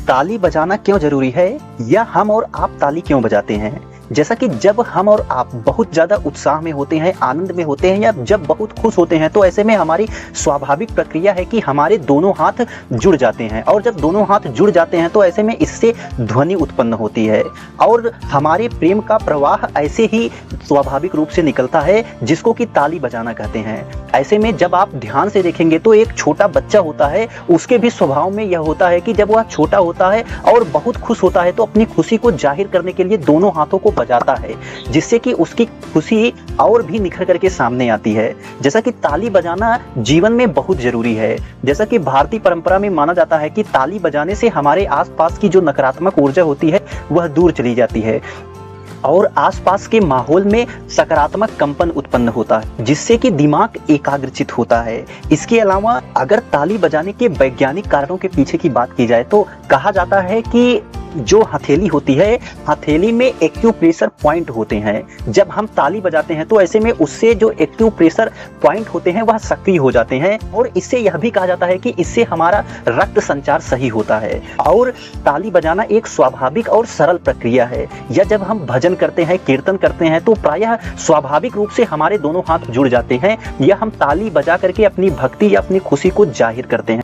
ताली बजाना क्यों जरूरी है, या हम और आप ताली क्यों बजाते हैं। जैसा कि जब हम और आप बहुत ज़्यादा उत्साह में होते हैं, आनंद में होते हैं, या जब बहुत खुश होते हैं, तो ऐसे में हमारी स्वाभाविक प्रक्रिया है कि हमारे दोनों हाथ जुड़ जाते हैं, और जब दोनों हाथ जुड़ जाते हैं तो ऐसे में इससे ध्वनि उत्पन्न होती है और हमारे प्रेम का प्रवाह ऐसे ही स्वाभाविक रूप से निकलता है, जिसको कि ताली बजाना कहते हैं। ऐसे में जब आप ध्यान से देखेंगे तो एक छोटा बच्चा होता है, उसके भी स्वभाव में यह होता है कि जब वह छोटा होता है और बहुत खुश होता है तो अपनी खुशी को जाहिर करने के लिए दोनों हाथों को बजाता है, जिससे कि उसकी खुशी और भी निखर करके सामने आती है। जैसा कि ताली बजाना जीवन में बहुत जरूरी है। जैसा कि भारतीय परंपरा में माना जाता है कि ताली बजाने से हमारे आसपास की जो नकारात्मक ऊर्जा होती है वह दूर चली जाती है और आसपास के माहौल में सकारात्मक कंपन उत्पन्न होता है, जिससे कि दिमाग एकाग्रचित होता है। इसके अलावा अगर ताली बजाने के वैज्ञानिक कारणों के पीछे की बात की जाए तो कहा जाता है कि जो हथेली होती है, हथेली में एक्यूप्रेशर पॉइंट होते हैं। जब हम ताली बजाते हैं तो ऐसे में उससे जो एक्यूप्रेशर पॉइंट होते हैं वह सक्रिय हो जाते हैं, और इससे यह भी कहा जाता है कि इससे हमारा रक्त संचार सही होता है। और ताली बजाना एक स्वाभाविक और सरल प्रक्रिया है। या जब हम भजन करते हैं, कीर्तन करते हैं, तो प्रायः स्वाभाविक रूप से हमारे दोनों हाथ जुड़ जाते हैं, या हम ताली बजा करके अपनी भक्ति या अपनी खुशी को जाहिर करते हैं।